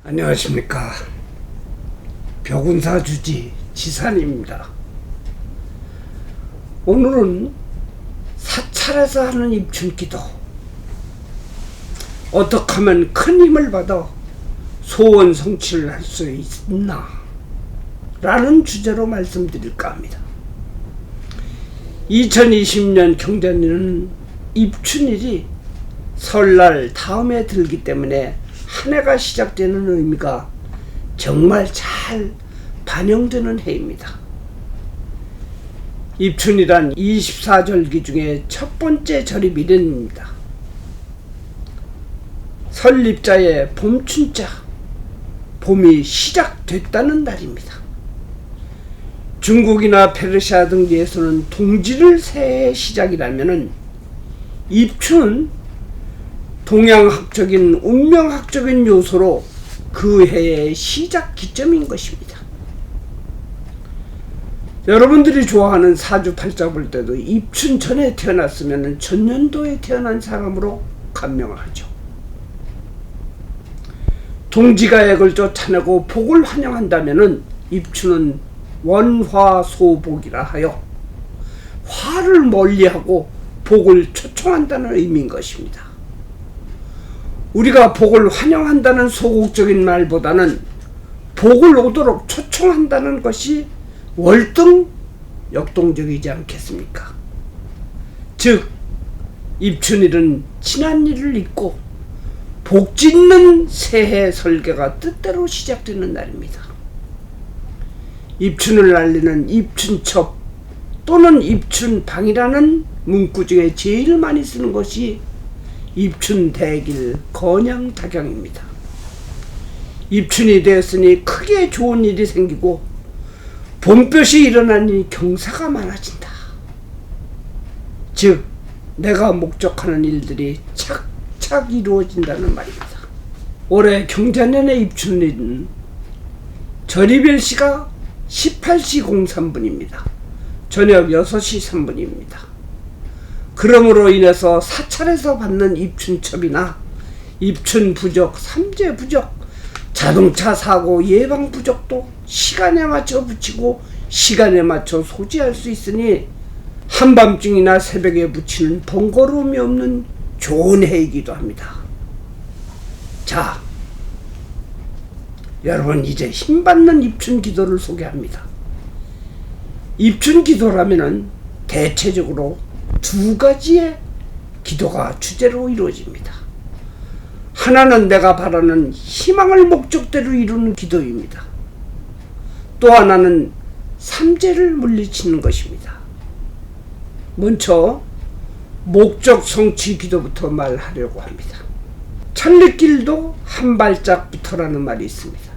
안녕하십니까. 벽운사 주지 지산입니다. 오늘은 사찰에서 하는 입춘기도, 어떻게 하면 큰 힘을 받아 소원 성취를 할 수 있나 라는 주제로 말씀드릴까 합니다. 2020년 경자년은 입춘일이 설날 다음에 들기 때문에 한 해가 시작되는 의미가 정말 잘 반영되는 해입니다. 입춘이란 24절기 중에 첫 번째 절입일입니다. 설립자의 봄춘자, 봄이 시작됐다는 날입니다. 중국이나 페르시아 등지에서는 동지를 새해의 시작이라면은 입춘은 동양학적인 운명학적인 요소로 그 해의 시작 기점인 것입니다. 여러분들이 좋아하는 사주팔자 볼 때도 입춘 전에 태어났으면 전년도에 태어난 사람으로 간명을 하죠. 동지가액을 쫓아내고 복을 환영한다면 입춘은 원화소복이라 하여 화를 멀리하고 복을 초청한다는 의미인 것입니다. 우리가 복을 환영한다는 소극적인 말보다는 복을 오도록 초청한다는 것이 월등 역동적이지 않겠습니까? 즉, 입춘일은 지난 일을 잊고 복 짓는 새해 설계가 뜻대로 시작되는 날입니다. 입춘을 알리는 입춘첩 또는 입춘방이라는 문구 중에 제일 많이 쓰는 것이 입춘대길 건양탁양입니다. 입춘이 되었으니 크게 좋은 일이 생기고 봄볕이 일어나니 경사가 많아진다. 즉, 내가 목적하는 일들이 착착 이루어진다는 말입니다. 올해 경자년의 입춘일은 절입일시가 18시 03분입니다. 저녁 6시 3분입니다. 그러므로 인해서 사찰에서 받는 입춘첩이나 입춘부적, 삼재부적, 자동차 사고 예방부적도 시간에 맞춰 붙이고 시간에 맞춰 소지할 수 있으니 한밤중이나 새벽에 붙이는 번거로움이 없는 좋은 해이기도 합니다. 자, 여러분, 이제 힘받는 입춘기도를 소개합니다. 입춘기도라면은 대체적으로 두 가지의 기도가 주제로 이루어집니다. 하나는 내가 바라는 희망을 목적대로 이루는 기도입니다. 또 하나는 삼재를 물리치는 것입니다. 먼저 목적 성취 기도부터 말하려고 합니다. 천리길도 한 발짝부터라는 말이 있습니다.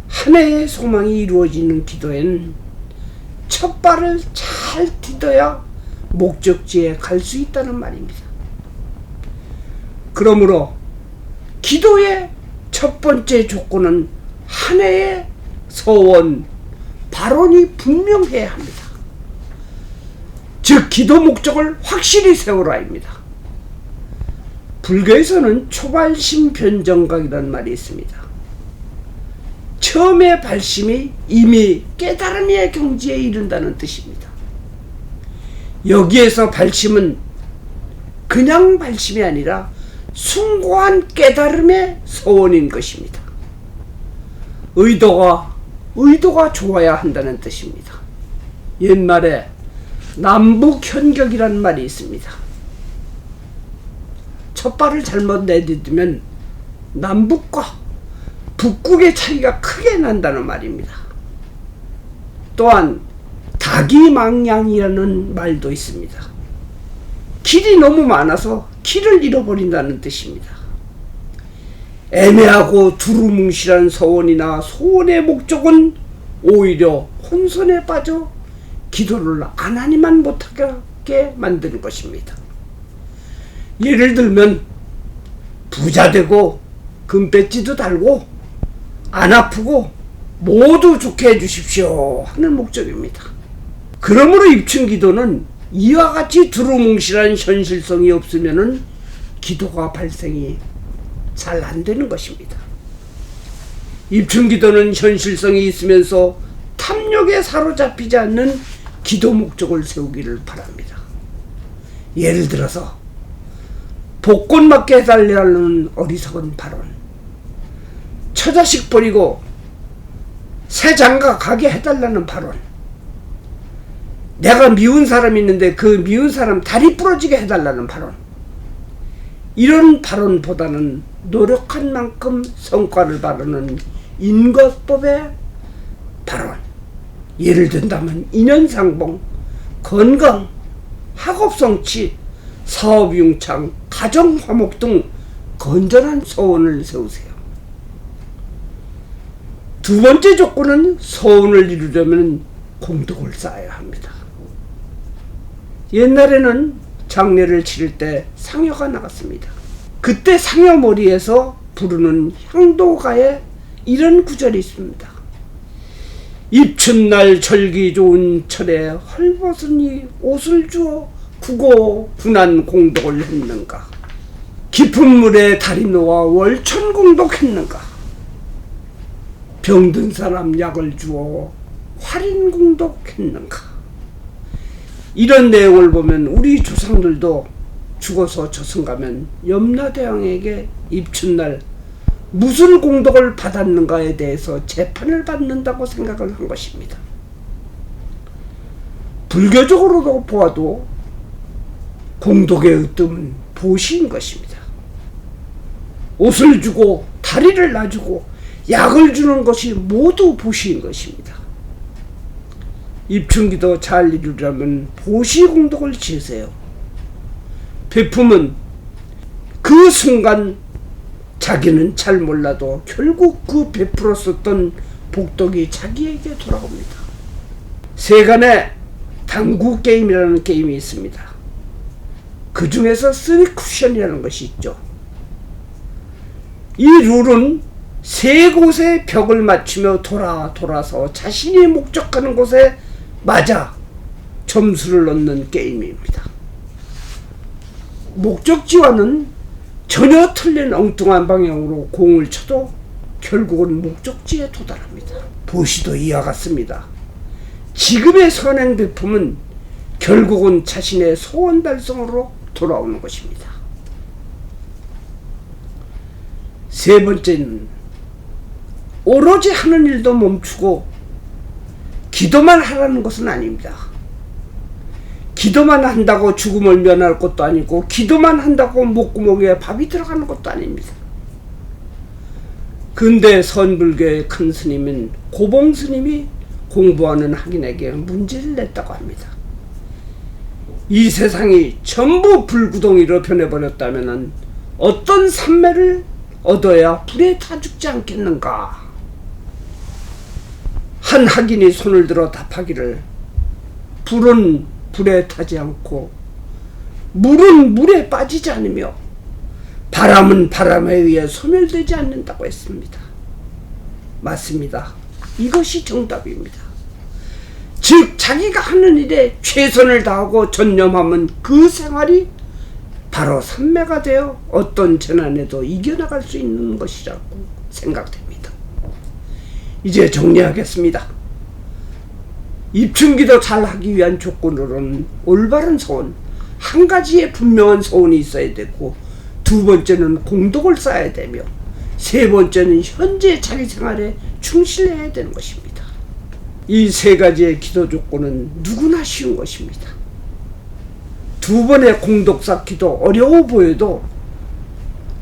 한 해의 소망이 이루어지는 기도에는 첫 발을 잘 디뎌야 목적지에 갈 수 있다는 말입니다. 그러므로 기도의 첫 번째 조건은 한 해의 서원, 발언이 분명해야 합니다. 즉, 기도 목적을 확실히 세우라입니다. 불교에서는 초발심 변정각이라는 말이 있습니다. 처음의 발심이 이미 깨달음의 경지에 이른다는 뜻입니다. 여기에서 발심은 그냥 발심이 아니라 숭고한 깨달음의 서원인 것입니다. 의도가 좋아야 한다는 뜻입니다. 옛말에 남북현격이라는 말이 있습니다. 첫 발을 잘못 내딛으면 남북과 북극의 차이가 크게 난다는 말입니다. 또한 다기망양이라는 말도 있습니다. 길이 너무 많아서 길을 잃어버린다는 뜻입니다. 애매하고 두루뭉실한 서원이나 소원의 목적은 오히려 혼선에 빠져 기도를 안 하니만 못하게 만드는 것입니다. 예를 들면 부자 되고 금배지도 달고 안 아프고 모두 좋게 해주십시오 하는 목적입니다. 그러므로 입춘기도는 이와 같이 두루뭉실한 현실성이 없으면은 기도가 발생이 잘 안 되는 것입니다. 입춘기도는 현실성이 있으면서 탐욕에 사로잡히지 않는 기도 목적을 세우기를 바랍니다. 예를 들어서 복권 맞게 해달라는 어리석은 발언, 처자식 버리고 새 장가 가게 해달라는 발언, 내가 미운 사람이 있는데 그 미운 사람 다리 부러지게 해달라는 발언, 이런 발언보다는 노력한 만큼 성과를 바라는 인과법의 발언, 예를 든다면 인연상봉, 건강, 학업성취, 사업융창, 가정화목 등 건전한 소원을 세우세요. 두 번째 조건은 소원을 이루려면 공덕을 쌓아야 합니다. 옛날에는 장례를 치를 때 상여가 나갔습니다. 그때 상여머리에서 부르는 향도가에 이런 구절이 있습니다. 입춘날 절기 좋은 철에 헐벗으니 옷을 주어 구고 군한 공덕을 했는가. 깊은 물에 다리 놓아 월천 공덕했는가. 병든 사람 약을 주어 활인 공덕했는가. 이런 내용을 보면 우리 조상들도 죽어서 저승가면 염라대왕에게 입춘날 무슨 공덕을 받았는가에 대해서 재판을 받는다고 생각을 한 것입니다. 불교적으로도 보아도 공덕의 으뜸은 보시인 것입니다. 옷을 주고 다리를 놔주고 약을 주는 것이 모두 보시인 것입니다. 입춘기도 잘 이루려면 보시 공덕을 지으세요. 베품은 그 순간 자기는 잘 몰라도 결국 그 베풀었었던 복덕이 자기에게 돌아옵니다. 세간에 당구 게임이라는 게임이 있습니다. 그 중에서 3쿠션이라는 것이 있죠. 이 룰은 세 곳의 벽을 맞추며 돌아서 자신이 목적하는 곳에 맞아 점수를 얻는 게임입니다. 목적지와는 전혀 틀린 엉뚱한 방향으로 공을 쳐도 결국은 목적지에 도달합니다. 보시도 이와 같습니다. 지금의 선행 베품은 결국은 자신의 소원 달성으로 돌아오는 것입니다. 세 번째는 오로지 하는 일도 멈추고 기도만 하라는 것은 아닙니다. 기도만 한다고 죽음을 면할 것도 아니고 기도만 한다고 목구멍에 밥이 들어가는 것도 아닙니다. 근대 선불교의 큰 스님인 고봉 스님이 공부하는 학인에게 문제를 냈다고 합니다. 이 세상이 전부 불구덩이로 변해버렸다면 어떤 삼매를 얻어야 불에 타 죽지 않겠는가? 한 학인이 손을 들어 답하기를, 불은 불에 타지 않고 물은 물에 빠지지 않으며 바람은 바람에 의해 소멸되지 않는다고 했습니다. 맞습니다. 이것이 정답입니다. 즉 자기가 하는 일에 최선을 다하고 전념하면 그 생활이 바로 삼매가 되어 어떤 재난에도 이겨나갈 수 있는 것이라고 생각됩니다. 이제 정리하겠습니다. 입춘기도 잘하기 위한 조건으로는 올바른 소원, 한 가지의 분명한 소원이 있어야 되고, 두 번째는 공덕을 쌓아야 되며, 세 번째는 현재 자기 생활에 충실해야 되는 것입니다. 이 세 가지의 기도 조건은 누구나 쉬운 것입니다. 두 번의 공덕 쌓기도 어려워 보여도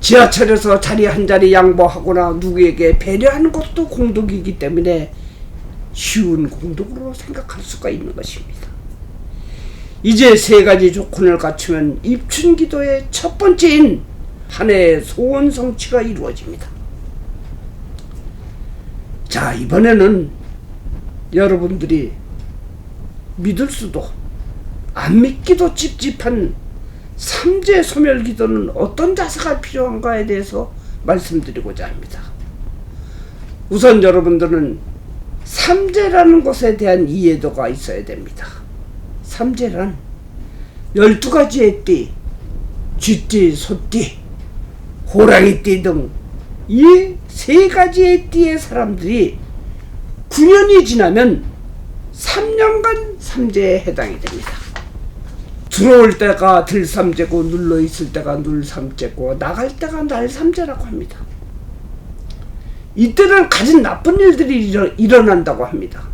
지하철에서 자리 한 자리 양보하거나 누구에게 배려하는 것도 공덕이기 때문에 쉬운 공덕으로 생각할 수가 있는 것입니다. 이제 세 가지 조건을 갖추면 입춘기도의 첫 번째인 한 해의 소원 성취가 이루어집니다. 자, 이번에는 여러분들이 믿을 수도 안 믿기도 찝찝한 삼재 소멸 기도는 어떤 자세가 필요한가에 대해서 말씀드리고자 합니다. 우선 여러분들은 삼재라는 것에 대한 이해도가 있어야 됩니다. 삼재란 12가지의 띠, 쥐띠, 소띠, 호랑이띠 등 이 세 가지의 띠의 사람들이 9년이 지나면 3년간 삼재에 해당이 됩니다. 들어올 때가 들삼재고 눌러있을 때가 눌삼재고 나갈 때가 날삼재라고 합니다. 이때는 가진 나쁜 일들이 일어난다고 합니다.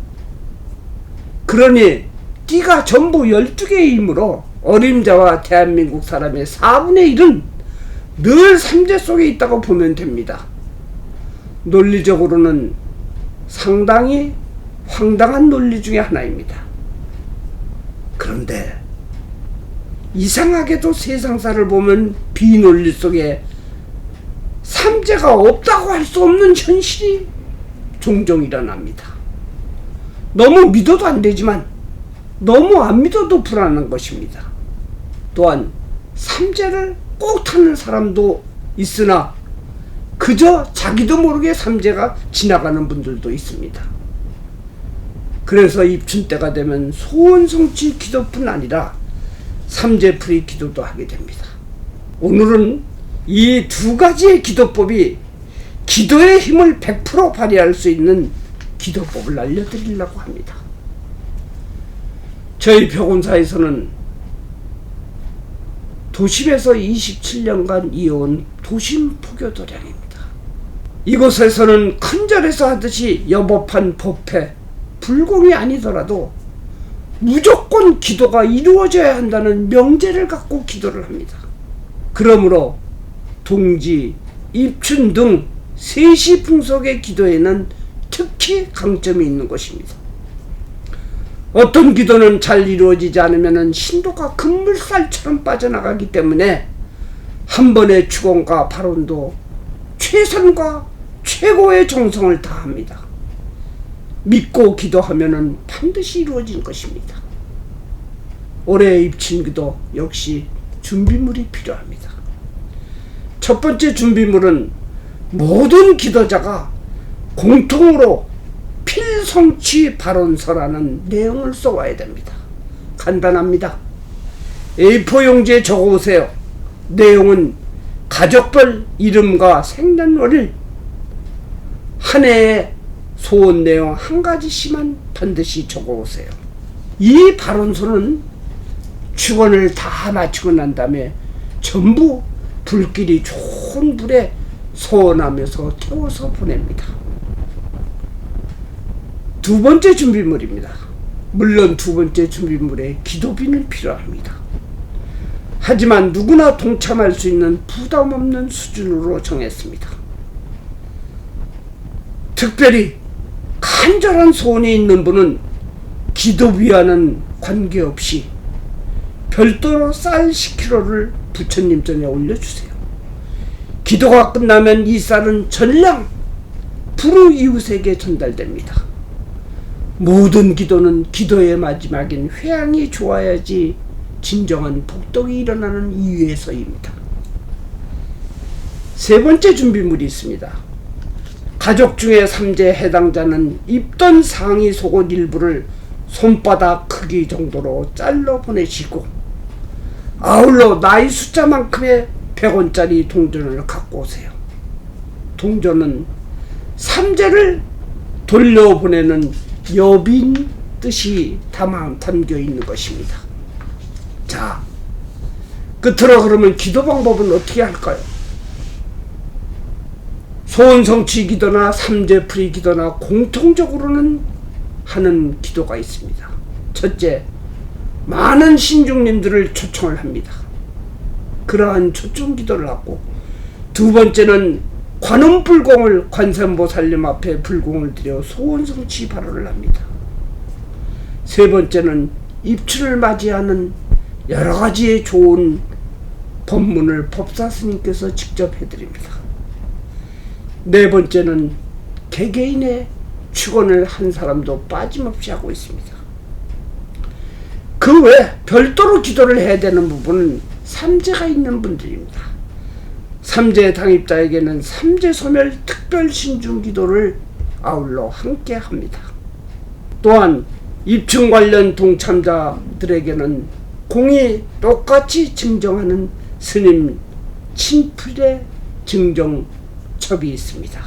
그러니 띠가 전부 12개이므로 어림자와 대한민국 사람의 4분의 1은 늘 삼재 속에 있다고 보면 됩니다. 논리적으로는 상당히 황당한 논리 중에 하나입니다. 그런데 이상하게도 세상사를 보면 비논리 속에 삼재가 없다고 할 수 없는 현실이 종종 일어납니다. 너무 믿어도 안 되지만 너무 안 믿어도 불안한 것입니다. 또한 삼재를 꼭 타는 사람도 있으나 그저 자기도 모르게 삼재가 지나가는 분들도 있습니다. 그래서 입춘 때가 되면 소원성취 기도뿐 아니라 삼재풀이 기도도 하게 됩니다. 오늘은 이 두 가지의 기도법이 기도의 힘을 100% 발휘할 수 있는 기도법을 알려드리려고 합니다. 저희 병원사에서는 도심에서 27년간 이어온 도심 포교 도량입니다. 이곳에서는 큰 절에서 하듯이 여법한 법회, 불공이 아니더라도 무조건 기도가 이루어져야 한다는 명제를 갖고 기도를 합니다. 그러므로 동지, 입춘 등 세시 풍속의 기도에는 특히 강점이 있는 것입니다. 어떤 기도는 잘 이루어지지 않으면 신도가 급물살처럼 빠져나가기 때문에 한 번의 축원과 발언도 최선과 최고의 정성을 다합니다. 믿고 기도하면 반드시 이루어진 것입니다. 올해의 입춘기도 역시 준비물이 필요합니다. 첫 번째 준비물은 모든 기도자가 공통으로 필성취 발언서라는 내용을 써와야 됩니다. 간단합니다. A4 용지에 적어오세요. 내용은 가족별 이름과 생년월일, 한 해의 소원 내용 한 가지씩만 반드시 적어오세요. 이 발언서는 축원을 다 마치고 난 다음에 전부 불길이 좋은 불에 소원하면서 태워서 보냅니다. 두 번째 준비물입니다. 물론 두 번째 준비물에 기도비는 필요합니다. 하지만 누구나 동참할 수 있는 부담 없는 수준으로 정했습니다. 특별히 간절한 소원이 있는 분은 기도비와는 관계없이 별도로 쌀 10kg를 부처님 전에 올려주세요. 기도가 끝나면 이 쌀은 전량 불우 이웃에게 전달됩니다. 모든 기도는 기도의 마지막인 회향이 좋아야지 진정한 복덕이 일어나는 이유에서입니다. 세 번째 준비물이 있습니다. 가족 중에 삼재 해당자는 입던 상의 속옷 일부를 손바닥 크기 정도로 잘라 보내시고 아울러 나이 숫자만큼의 100원짜리 동전을 갖고 오세요. 동전은 삼재를 돌려보내는 여빈 뜻이 담겨 있는 것입니다. 자, 끝으로 그러면 기도 방법은 어떻게 할까요? 소원성취 기도나 삼재풀이 기도나 공통적으로는 하는 기도가 있습니다. 첫째, 많은 신중님들을 초청을 합니다. 그러한 초청 기도를 하고, 두 번째는 관음불공을 관세음보살님 앞에 불공을 드려 소원성취 발언을 합니다. 세 번째는 입춘을 맞이하는 여러 가지의 좋은 법문을 법사스님께서 직접 해드립니다. 네 번째는 개개인의 축원을 한 사람도 빠짐없이 하고 있습니다. 그 외 별도로 기도를 해야 되는 부분은 삼재가 있는 분들입니다. 삼재 당입자에게는 삼재소멸 특별신중 기도를 아울러 함께 합니다. 또한 입춘 관련 동참자들에게는 공이 똑같이 증정하는 스님 친필의 증정첩이 있습니다.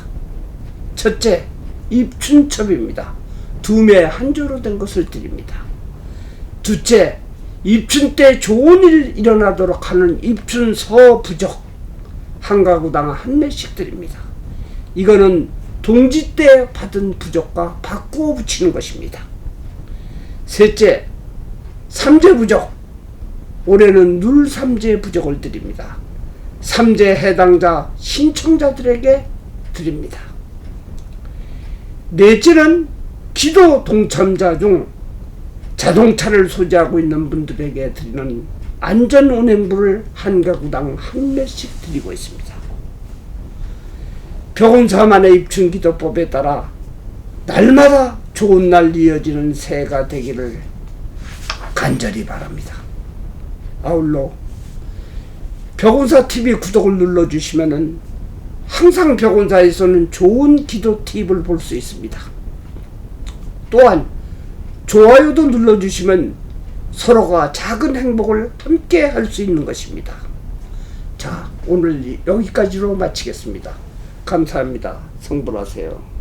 첫째, 입춘첩입니다. 두매 한 조로 된 것을 드립니다. 둘째, 입춘 때 좋은 일 일어나도록 하는 입춘서 부적 한 가구당 한 매씩 드립니다. 이거는 동지 때 받은 부적과 바꾸어 붙이는 것입니다. 셋째, 삼재 부적. 올해는 눌삼재 부적을 드립니다. 삼재 해당자 신청자들에게 드립니다. 넷째는 기도 동참자 중 자동차를 소지하고 있는 분들에게 드리는 안전운행부를 한 가구당 한 매씩 드리고 있습니다. 벽운사만의 입춘기도법에 따라 날마다 좋은 날 이어지는 새해가 되기를 간절히 바랍니다. 아울러 벽운사TV 구독을 눌러주시면 항상 벽운사에서는 좋은 기도 팁을 볼 수 있습니다. 또한 좋아요도 눌러주시면 서로가 작은 행복을 함께 할 수 있는 것입니다. 자, 오늘 여기까지로 마치겠습니다. 감사합니다. 성불하세요.